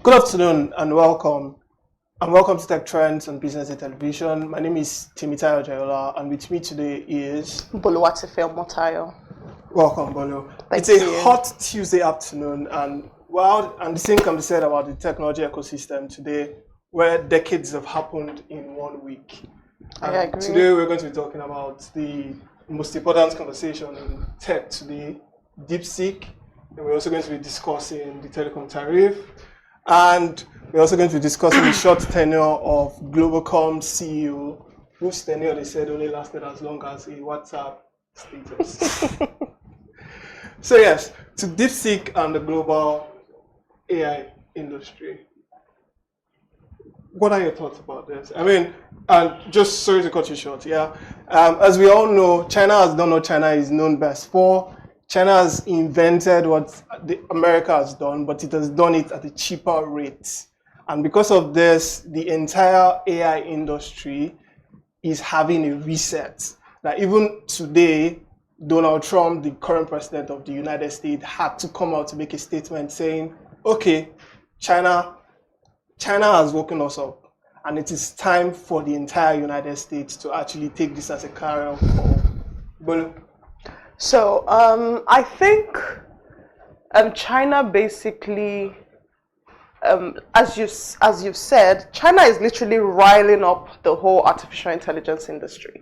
Good afternoon and welcome. And welcome to Tech Trends on BusinessDay Television. My name is Timitayo Jayola, and with me today is Boluwatife Motayo. Welcome, Bolo. Thank It's a you. hot Tuesday afternoon, and the same can be said about the technology ecosystem today, where decades have happened in 1 week. I And agree. today we're going to be talking about the most important conversation in tech today, DeepSeek. And we're also going to be discussing the telecom tariff. And we're also going to be discussing the short tenure of Globalcom CEO, whose tenure they said only lasted as long as a WhatsApp status. So yes, to DeepSeek and the global AI industry. What are your thoughts about this? I mean, and just sorry to cut you short, yeah. As we all know, China has done what China is known best for. China has invented what America has done, but it has done it at a cheaper rate. And because of this, the entire AI industry is having a reset. Like even today, Donald Trump, the current president of the United States, had to come out to make a statement saying, okay, China has woken us up, and it is time for the entire United States to actually take this as a carrier call. But So I think China basically, as you've said, China is literally riling up the whole artificial intelligence industry.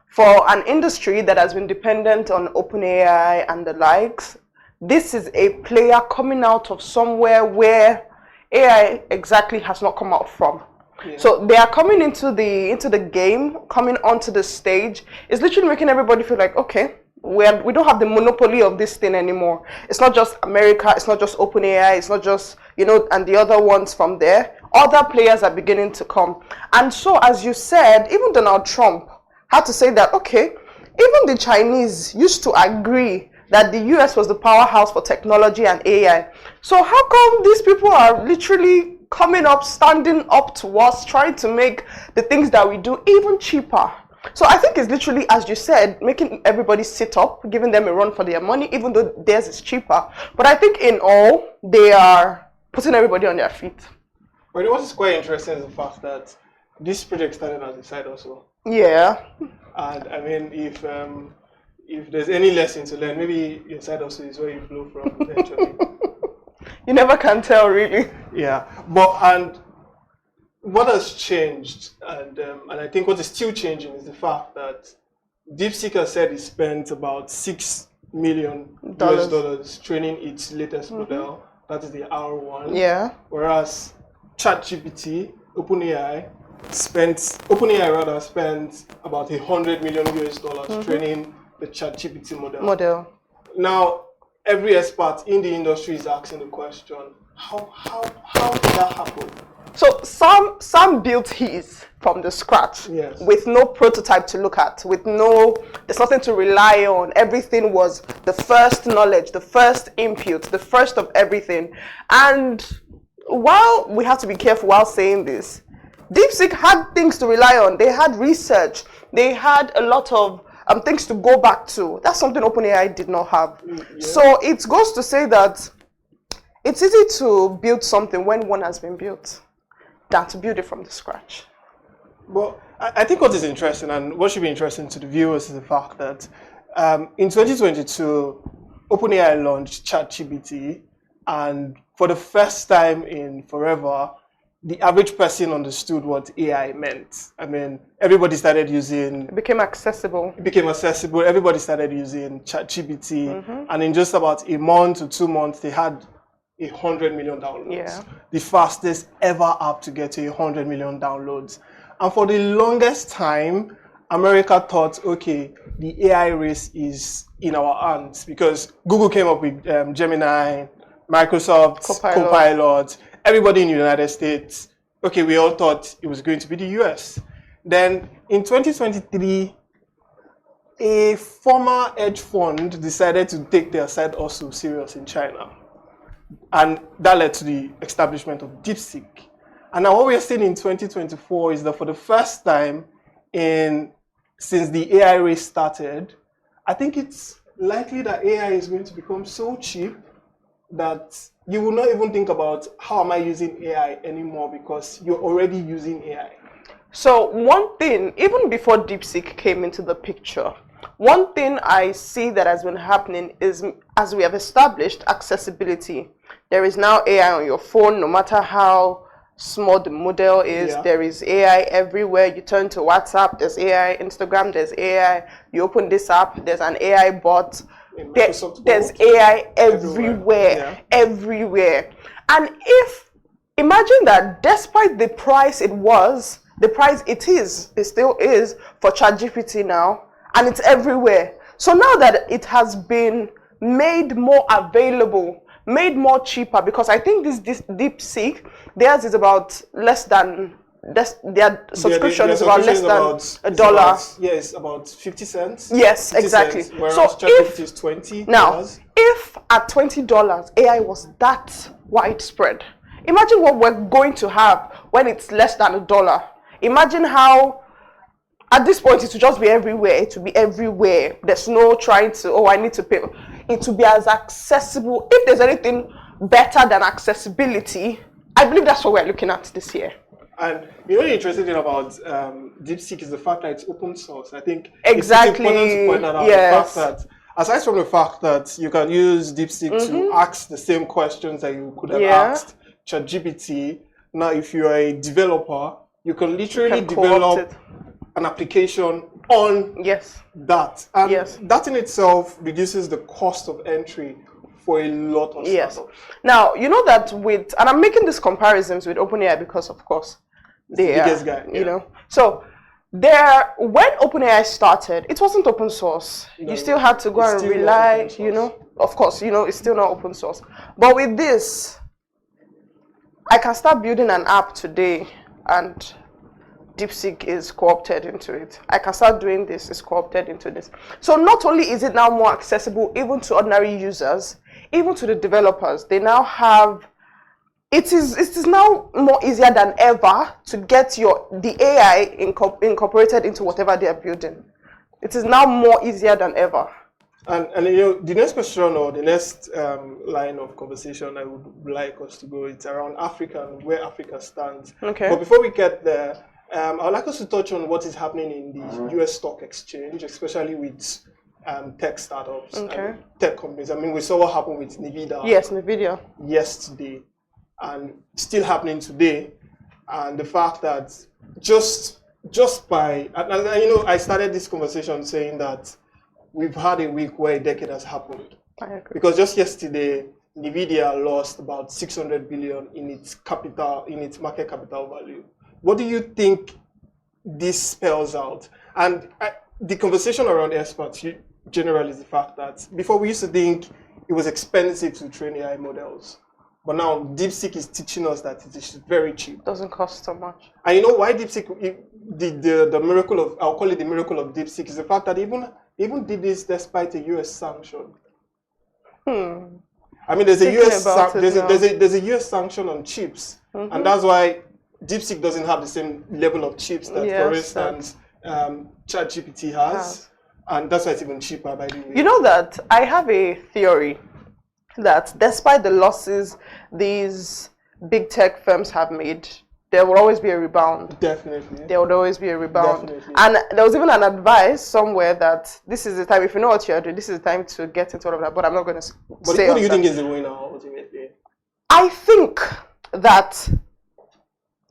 For an industry that has been dependent on OpenAI and the likes, this is a player coming out of somewhere where AI exactly has not come out from. Yeah. So they are coming into the game, coming onto the stage. It's literally making everybody feel like, okay, we don't have the monopoly of this thing anymore. It's not just America, it's not just OpenAI, it's not just, and the other ones from there. Other players are beginning to come. And so, as you said, even Donald Trump had to say that, okay, even the Chinese used to agree that the US was the powerhouse for technology and AI. So how come these people are literally coming up, standing up to us, trying to make the things that we do even cheaper? So I think it's literally, as you said, making everybody sit up, giving them a run for their money, even though theirs is cheaper. But I think in all, they are putting everybody on their feet. But what is quite interesting is the fact that this project started as a side hustle. Yeah. And I mean, if there's any lesson to learn, maybe your side hustle is where you flow from eventually. You never can tell, really. Yeah, and what has changed, and I think what is still changing is the fact that DeepSeek has said it spent about $6 million US training its latest model, that is the R1. Yeah. Whereas ChatGPT, OpenAI spent about $100 million US training the ChatGPT model. Now, every expert in the industry is asking the question, how did that happen? So Sam built his from the scratch, yes, with no prototype to look at, there's nothing to rely on. Everything was the first knowledge, the first input, the first of everything. And while we have to be careful while saying this, DeepSeek had things to rely on. They had research. They had a lot of things to go back to. That's something OpenAI did not have. Yeah. So it goes to say that it's easy to build something when one has been built than to build it from the scratch. Well, I think what is interesting and what should be interesting to the viewers is the fact that in 2022, OpenAI launched ChatGPT, and for the first time in forever, the average person understood what AI meant. I mean, everybody started using... It became accessible. Everybody started using ChatGPT, and in just about a month or 2 months, they had 100 million downloads. Yeah. The fastest ever app to get to 100 million downloads. And for the longest time, America thought, okay, the AI race is in our hands, because Google came up with Gemini, Microsoft, Copilot, everybody in the United States. Okay, we all thought it was going to be the US. Then in 2023, a former hedge fund decided to take their side hustle serious in China. And that led to the establishment of DeepSeek. And now what we are seeing in 2024 is that for the first time since the AI race started, I think it's likely that AI is going to become so cheap that you will not even think about how am I using AI anymore because you're already using AI. So one thing, even before DeepSeek came into the picture, one thing I see that has been happening is, as we have established, accessibility. There is now AI on your phone, no matter how small the model is. Yeah. There is AI everywhere. You turn to WhatsApp, there's AI. Instagram, there's AI. You open this app, there's an AI bot. There's AI everywhere, everywhere. And imagine that despite the price it still is for ChatGPT now, and it's everywhere. So now that it has been made more available, made more cheaper, because I think this DeepSeek, theirs is about less than, their subscription is about less than $1. Yes, about 50 cents. Yes, 50 exactly. Cents, whereas So ChatGPT is $20. Now, if at $20 AI was that widespread, imagine what we're going to have when it's less than $1. Imagine how, at this point, it will just be everywhere. It will be everywhere. There's no trying to, oh, I need to pay. It will be as accessible. If there's anything better than accessibility, I believe that's what we're looking at this year. And you know the interesting thing about DeepSeek is the fact that it's open source. I think exactly. It's important to point that out. Yes. The fact that, aside from the fact that you can use DeepSeek to ask the same questions that you could have asked ChatGPT, now if you're a developer, you can literally develop an application on that. And that in itself reduces the cost of entry for a lot of startups. Now, you know that and I'm making these comparisons with OpenAI because, of course, they are, biggest guy, you know. So, when OpenAI started, it wasn't open source. No, you still had to go and rely, you know. Of course, you know, it's still not open source. But with this, I can start building an app today and DeepSeek is co-opted into it. I can start doing this, it's co-opted into this. So not only is it now more accessible even to ordinary users, even to the developers, they now have, it is now more easier than ever to get the AI incorporated into whatever they are building. It is now more easier than ever. And you know, the next question or the next line of conversation I would like us to go, it's around Africa and where Africa stands. Okay. But before we get there, I would like us to touch on what is happening in the US stock exchange, especially with tech startups and tech companies. I mean, we saw what happened with NVIDIA. Yes, NVIDIA. Yesterday, and still happening today. And the fact that just by, and you know, I started this conversation saying that we've had a week where a decade has happened. I agree. Because just yesterday, NVIDIA lost about 600 billion in its market capital value. What do you think this spells out? And the conversation around experts generally is the fact that before we used to think it was expensive to train AI models, but now DeepSeek is teaching us that it is very cheap. Doesn't cost so much. And you know why DeepSeek, the miracle of, I'll call it the miracle of DeepSeek, is the fact that even did this despite a US sanction. I mean, there's a US sanction on chips, and that's why DeepSeek doesn't have the same level of chips that, for instance, ChatGPT has, and that's why it's even cheaper, by the way. You know that I have a theory that despite the losses these big tech firms have made, there will always be a rebound. Definitely. There would always be a rebound. Definitely. And there was even an advice somewhere that this is the time, if you know what you're doing, this is the time to get into all of that, but I'm not going to say But what do you think is the winner, ultimately? I think that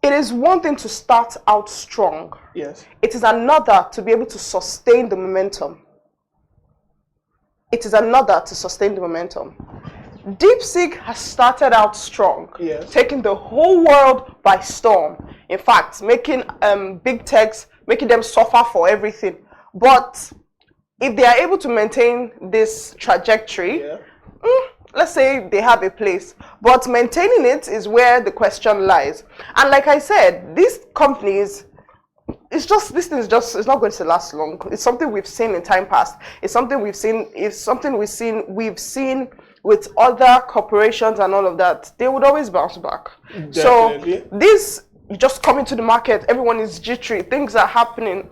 it is one thing to start out strong. Yes. It is another to be able to sustain the momentum. It is another to sustain the momentum. DeepSeek has started out strong, taking the whole world by storm. In fact, making big techs, making them suffer for everything. But if they are able to maintain this trajectory, let's say they have a place. But maintaining it is where the question lies. And like I said, these companies, it's not going to last long. It's something we've seen in time past. It's something we've seen with other corporations and all of that. They would always bounce back. Definitely. So this just coming to the market, everyone is jittery, things are happening.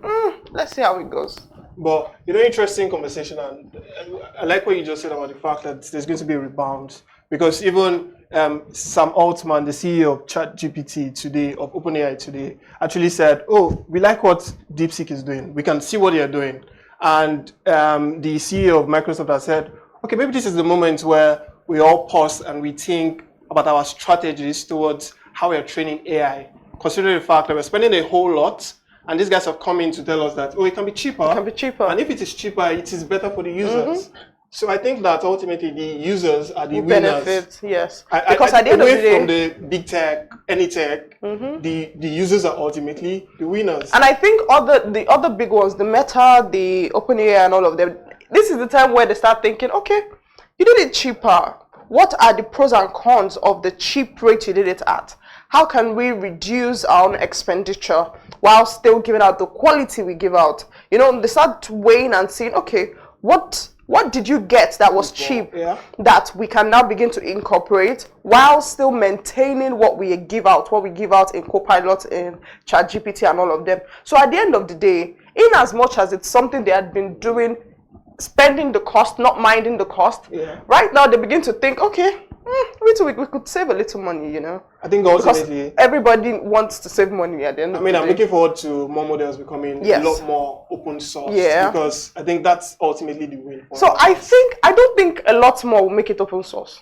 Let's see how it goes. But you know, interesting conversation, and I like what you just said about the fact that there's going to be a rebound, because even Sam Altman, the CEO of ChatGPT today, of OpenAI today, actually said, "Oh, we like what DeepSeek is doing. We can see what they are doing." And the CEO of Microsoft has said, "Okay, maybe this is the moment where we all pause and we think about our strategies towards how we are training AI, considering the fact that we're spending a whole lot." And these guys have come in to tell us that, oh, it can be cheaper. It can be cheaper. And if it is cheaper, it is better for the users. So I think that ultimately the users are the Who winners. benefit, yes. Because at the end of the day, away from the big tech, any tech, the users are ultimately the winners. And I think the other big ones, the Meta, the OpenAI, and all of them, this is the time where they start thinking, okay, you did it cheaper. What are the pros and cons of the cheap rate you did it at? How can we reduce our own expenditure while still giving out the quality we give out? You know, they start weighing and saying, okay, what did you get that was cheap that we can now begin to incorporate while still maintaining what we give out in Copilot, in ChatGPT, and all of them. So at the end of the day, in as much as it's something they had been doing, spending the cost, not minding the cost, right now they begin to think, okay, we could save a little money, you know. I think ultimately because everybody wants to save money at the end of the day. I'm looking forward to more models becoming a lot more open source. Because I think that's ultimately the way. So I don't think a lot more will make it open source.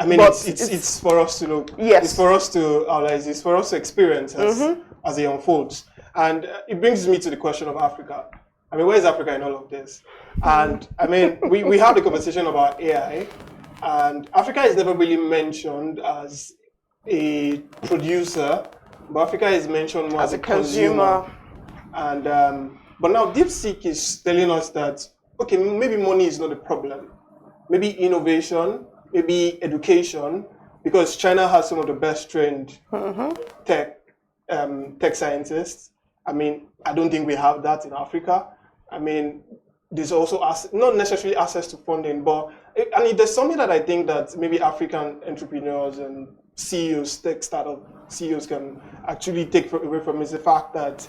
I mean, it's for us to look. It's for us to analyze. It's for us to experience as it unfolds. And it brings me to the question of Africa. I mean, where is Africa in all of this? And I mean, we have the conversation about AI. And Africa is never really mentioned as a producer, but Africa is mentioned more as a consumer. And but now DeepSeek is telling us that, okay, maybe money is not the problem. Maybe innovation, maybe education, because China has some of the best trained tech scientists. I mean, I don't think we have that in Africa. I mean, there's also not necessarily access to funding, but there's something that I think that maybe African entrepreneurs and CEOs, tech startup CEOs can actually take away from is the fact that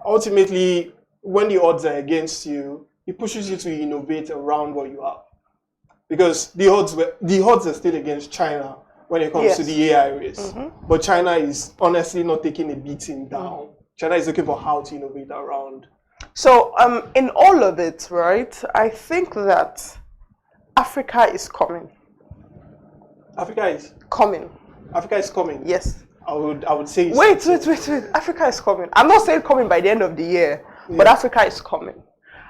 ultimately, when the odds are against you, it pushes you to innovate around what you have. Because the odds are still against China when it comes to the AI race. But China is honestly not taking a beating down. China is looking for how to innovate around. So in all of it, right, I think that Africa is coming. Africa is coming. Africa is coming. Yes. I would say. Wait. Africa is coming. I'm not saying coming by the end of the year, but Africa is coming.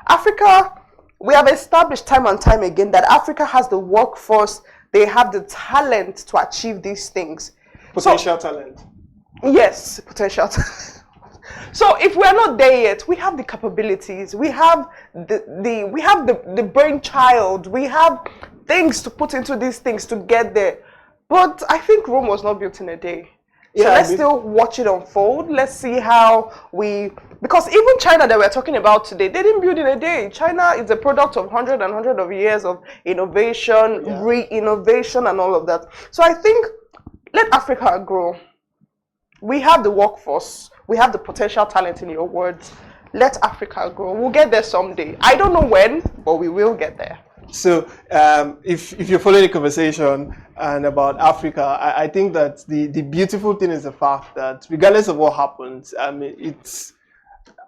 Africa, we have established time and time again that Africa has the workforce. They have the talent to achieve these things. Potential talent. Yes, potential talent. So if we are not there yet, we have the capabilities, we have the brainchild, we have things to put into these things to get there. But I think Rome was not built in a day. So let's still watch it unfold. Let's see how because even China that we're talking about today, they didn't build in a day. China is a product of hundreds of years of innovation, re-innovation, and all of that. So I think let Africa grow. We have the workforce. We have the potential talent, in your words. Let Africa grow. We'll get there someday. I don't know when, but we will get there. So if you're following the conversation and about Africa, I think that the beautiful thing is the fact that regardless of what happens, I mean,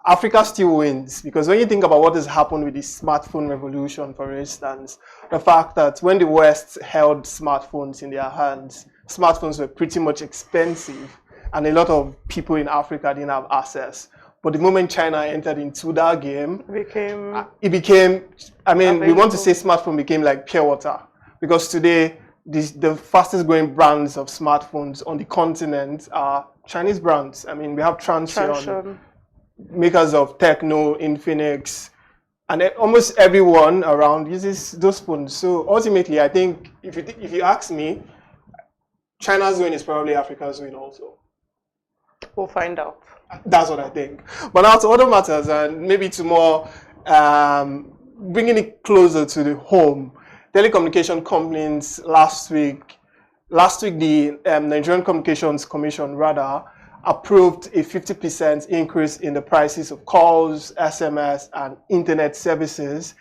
Africa still wins, because when you think about what has happened with the smartphone revolution, for instance, the fact that when the West held smartphones in their hands, smartphones were pretty much expensive, and a lot of people in Africa didn't have access. But the moment China entered into that game, it became, I mean, available. We want to say smartphone became like pure water. Because today, the fastest growing brands of smartphones on the continent are Chinese brands. I mean, we have Transsion, makers of Techno, Infinix, and almost everyone around uses those phones. So ultimately, I think, if you ask me, China's win is probably Africa's win also. We'll find out. That's what I think. But now to other matters, and maybe to more bringing it closer to the home. Telecommunication companies last week the Nigerian Communications Commission approved a 50% increase in the prices of calls, SMS, and internet services.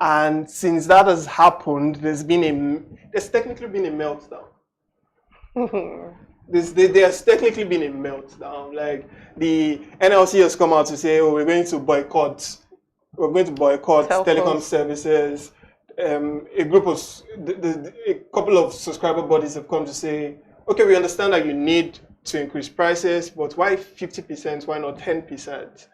And since that has happened, there's technically been a meltdown. There's technically been a meltdown. Like the NLC has come out to say, "Oh, we're going to boycott telecom services." A group of a couple of subscriber bodies have come to say, "Okay, we understand that you need to increase prices, but why 50%? Why not 10%?"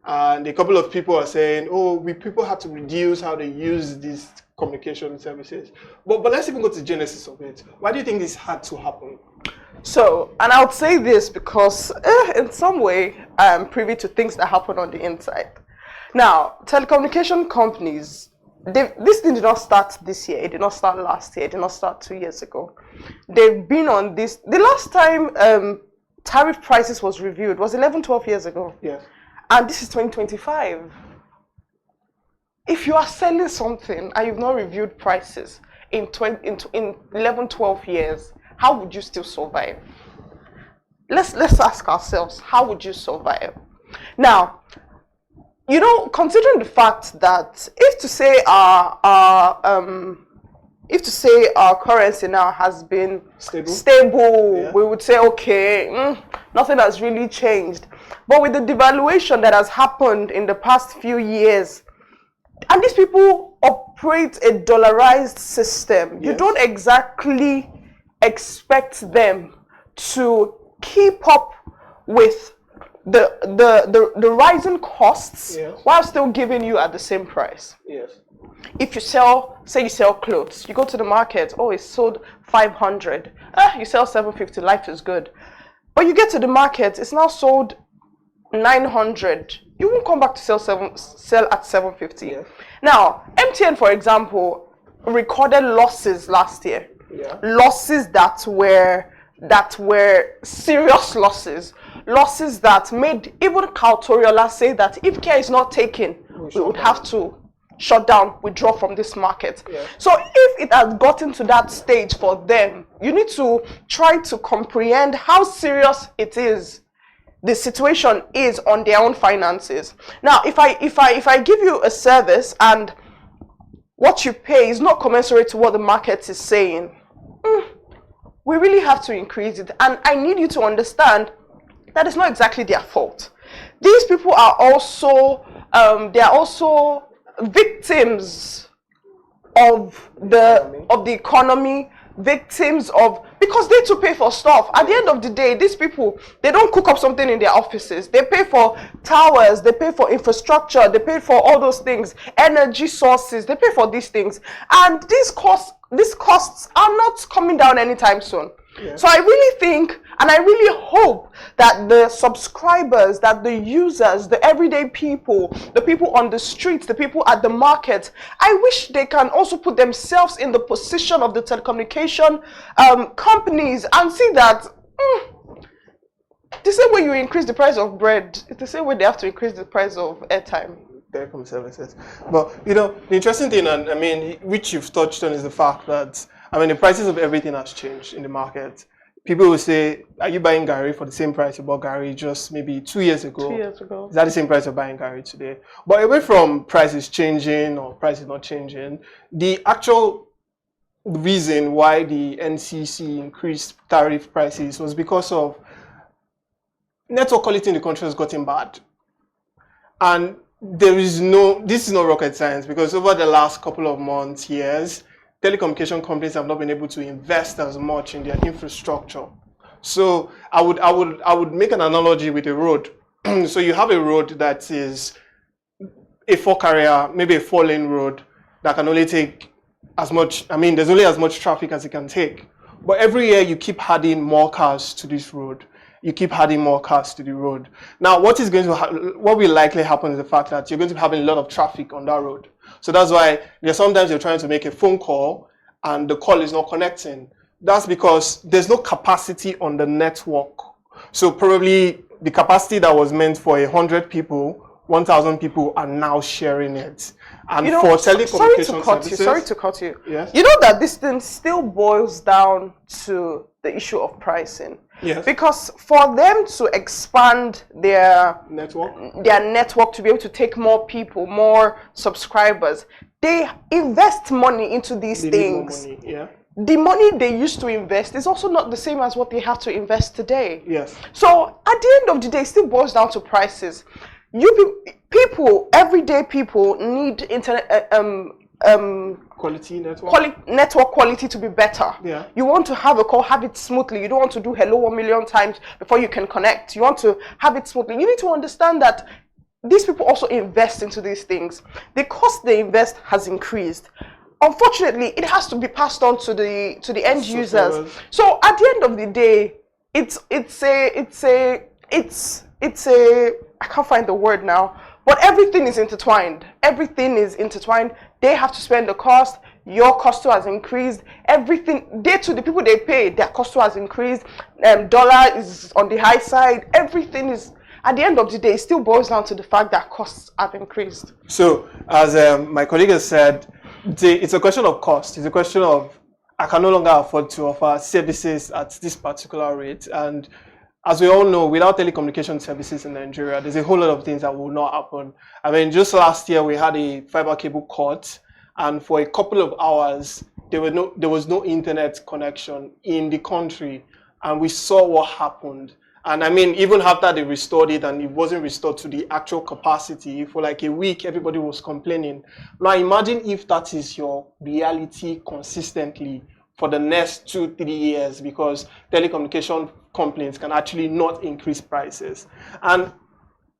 And a couple of people are saying, "Oh, people have to reduce how they use these communication services." But let's even go to the genesis of it. Why do you think this had to happen? So, and I would say this because in some way I'm privy to things that happen on the inside. Now, telecommunication companies, this thing did not start this year, it did not start last year, it did not start 2 years ago. They've been on this, the last time tariff prices was reviewed was 11, 12 years ago. Yes. And this is 2025. If you are selling something and you've not reviewed prices in 11, 12 years, how would you still survive? Let's ask ourselves, how would you survive? Now, you know, considering the fact that if to say our currency now has been stable, yeah, we would say, okay, nothing has really changed. But with the devaluation that has happened in the past few years, and these people operate a dollarized system, yes, you don't exactly expect them to keep up with the rising costs, yes, while still giving you at the same price. Yes. If you sell, say you sell clothes, you go to the market, oh, it's sold 500, you sell 750, life is good. But you get to the market, it's now sold 900. You won't come back to sell at 750. Yes. Now, MTN, for example, recorded losses last year. Yeah. Losses that were serious losses that made even Kautoriola say that if care is not taken, we would have to shut down, withdraw from this market. Yeah. So if it has gotten to that stage for them, you need to try to comprehend how serious it is, the situation is on their own finances. Now, if I give you a service and what you pay is not commensurate to what the market is saying, we really have to increase it. And I need you to understand that it's not exactly their fault. These people are also they are also victims of the economy, victims of, because they too pay for stuff. At the end of the day, these people, they don't cook up something in their offices. They pay for towers, they pay for infrastructure, they pay for all those things, energy sources, they pay for these things. And these costs are not coming down anytime soon. Yeah. So I really think, and I really hope that the subscribers, that the users, the everyday people, the people on the streets, the people at the market, I wish they can also put themselves in the position of the telecommunication companies and see that the same way you increase the price of bread, it's the same way they have to increase the price of airtime. Telecom services. But you know, the interesting thing, and I mean, which you've touched on, is the fact that, I mean, the prices of everything has changed in the market. People will say, are you buying Gary for the same price you bought Gary just maybe 2 years ago? 2 years ago. Is that the same price you're buying Gary today? But away from prices changing or prices not changing, the actual reason why the NCC increased tariff prices was because of network quality in the country has gotten bad. And this is not rocket science, because over the last couple of months, years, telecommunication companies have not been able to invest as much in their infrastructure. So I would make an analogy with a road. So you have a road that is a 4-carrier, maybe a 4-lane road that can only take as much, I mean, there's only as much traffic as it can take. But every year you keep adding more cars to this road. You keep adding more cars to the road. Now, what will likely happen is the fact that you're going to be having a lot of traffic on that road. So that's why sometimes you're trying to make a phone call and the call is not connecting. That's because there's no capacity on the network. So probably the capacity that was meant for 100 people, 1,000 people are now sharing it. And you know, for telecommunication services, sorry to cut you. Yes? You know that this thing still boils down to the issue of pricing. Yes. Because for them to expand their network to be able to take more people, more subscribers, they invest money into these things. Need more money, yeah. the money they used to invest is also not the same as what they have to invest today. Yes. So at the end of the day, it still boils down to prices. People, everyday people need internet Quality network. network quality to be better. Yeah. You want to have a call, have it smoothly. You don't want to do hello 1 million times before you can connect. You want to have it smoothly. You need to understand that these people also invest into these things. The cost they invest has increased. Unfortunately, it has to be passed on to the end users. So at the end of the day, it's a I can't find the word now, but everything is intertwined. Everything is intertwined. They have to spend the cost. Your cost has increased. Everything, to the people they pay, their cost has increased. Dollar is on the high side. Everything is, at the end of the day, it still boils down to the fact that costs have increased. So, as my colleague has said, it's a question of cost. It's a question of, I can no longer afford to offer services at this particular rate. And as we all know, without telecommunication services in Nigeria, there's a whole lot of things that will not happen. I mean, just last year, we had a fiber cable cut, and for a couple of hours, there was no internet connection in the country. And we saw what happened. And I mean, even after they restored it and it wasn't restored to the actual capacity, for like a week, everybody was complaining. Now imagine if that is your reality consistently for the next 2-3 years, because telecommunication companies can actually not increase prices. And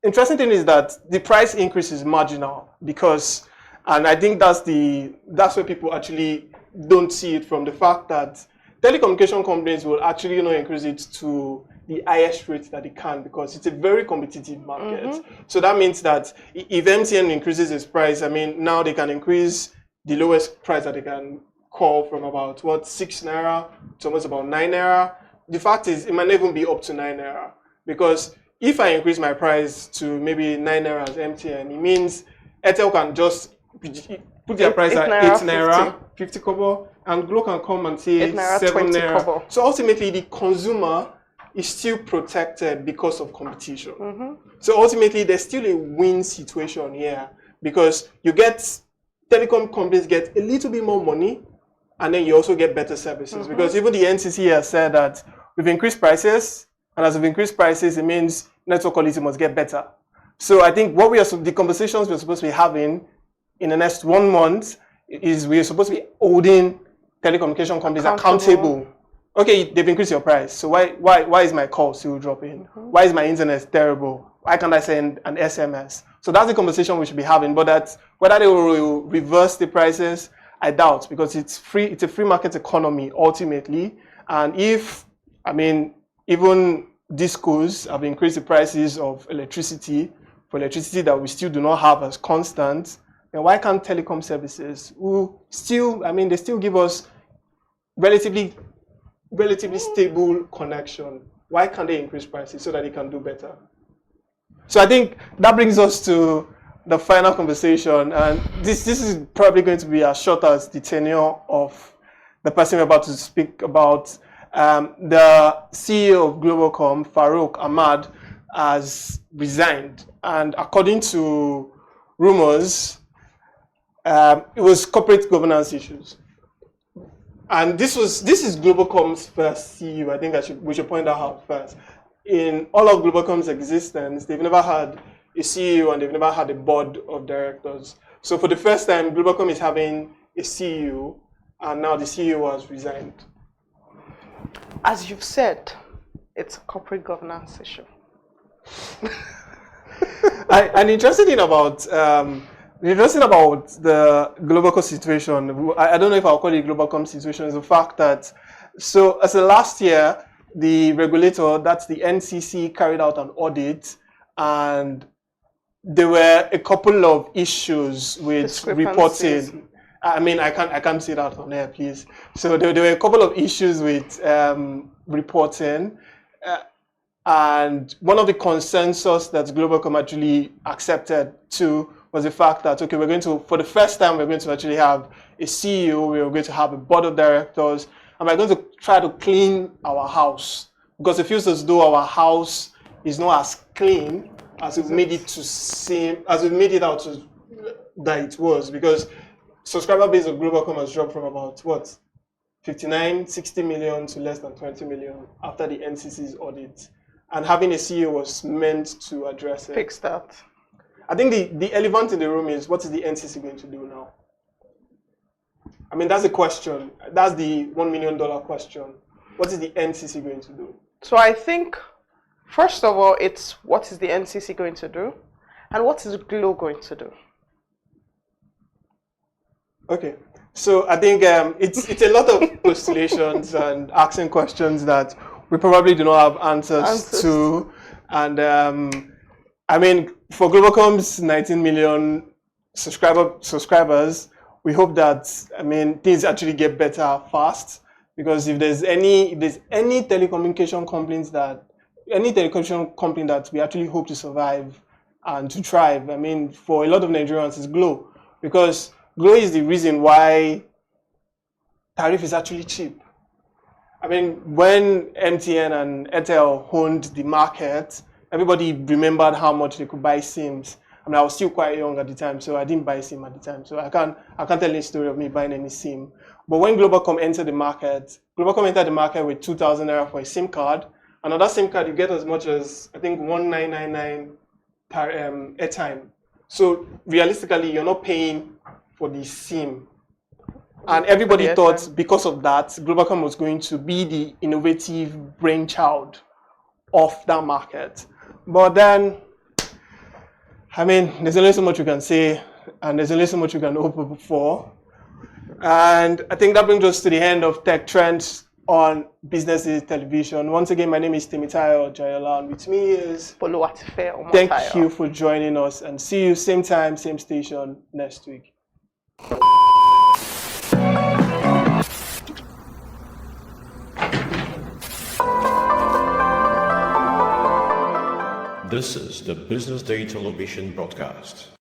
interesting thing is that the price increase is marginal because, and I think that's where people actually don't see it from, the fact that telecommunication companies will actually increase it to the highest rate that they can, because it's a very competitive market. Mm-hmm. So that means that if MTN increases its price, I mean, now they can increase the lowest price that they can call from about 6 naira to almost about 9 naira. The fact is, it might not even be up to 9 naira, because if I increase my price to maybe 9 naira as MTN, it means Airtel can just put their price at 8 naira, 50 kobo, and Glo can come and say 7 naira. Kobo. So ultimately, the consumer is still protected because of competition. Mm-hmm. So ultimately, there's still a win situation here, because telecom companies get a little bit more money, and then you also get better services. Mm-hmm. Because even the NCC has said that we've increased prices, and as we've increased prices, it means network quality must get better. So I think the conversations we're supposed to be having in the next 1 month is we're supposed to be holding telecommunication companies accountable. Okay, they've increased your price, so why is my call still dropping? Mm-hmm. Why is my internet terrible? Why can't I send an SMS? So that's the conversation we should be having. But that's whether they will reverse the prices, I doubt, because it's a free market economy ultimately. And even discos have increased the prices of electricity that we still do not have as constant, then why can't telecom services, they still give us relatively stable connection, why can't they increase prices so that they can do better? So I think that brings us to the final conversation, and this is probably going to be as short as the tenure of the person we're about to speak about. The CEO of Globalcom, Farouk Ahmad, has resigned, and according to rumors, it was corporate governance issues. And this is Globalcom's first CEO. I think we should point that out first. In all of Globalcom's existence, they've never had a CEO and they've never had a board of directors. So for the first time, Globalcom is having a CEO, and now the CEO has resigned. As you've said, it's a corporate governance issue. An interesting thing about the Globalcom situation, I don't know if I'll call it Globalcom situation, is the fact that, so as of last year, the regulator, that's the NCC, carried out an audit, and there were a couple of issues with reporting. I mean, I can't say that on air, please. So there were a couple of issues with reporting, and one of the consensus that Globalcom actually accepted too was the fact that, okay, for the first time, we're going to actually have a CEO, we're going to have a board of directors, and we're going to try to clean our house, because it feels as though our house is not as clean as we've made it out to that it was, because subscriber base of Globalcom has dropped from about 50 59, 60 million to less than 20 million after the NCC's audit. And having a CEO was meant to address it. Fix that. I think the elephant in the room is, what is the NCC going to do now? I mean, that's the question. That's the $1 million question. What is the NCC going to do? So I think, first of all, it's what is the NCC going to do? And what is Glo going to do? Okay. So I think it's a lot of postulations and asking questions that we probably do not have answers to. And I mean, for Globalcom's 19 million subscribers, we hope that, I mean, things actually get better fast. Because if there's any telecommunication company that we actually hope to survive and to thrive, I mean, for a lot of Nigerians, it's Glo. Because Glo is the reason why tariff is actually cheap. I mean, when MTN and Airtel owned the market, everybody remembered how much they could buy SIMs. I mean, I was still quite young at the time, so I didn't buy a SIM at the time. So I can't tell any story of me buying any SIM. But when Globalcom entered the market, with 2,000 naira for a SIM card. Another SIM card, you get as much as, I think, 1999 airtime. So realistically, you're not paying for the SIM. And everybody thought, because of that, Globalcom was going to be the innovative brainchild of that market. But then, I mean, there's only so much you can say, and there's only so much you can hope for. And I think that brings us to the end of Tech Trends on BusinessDay Television. Once again, my name is Temitayo Jayola, and with me is Oluwatife. Thank you for joining us, and see you same time, same station next week. This is the BusinessDay Television broadcast.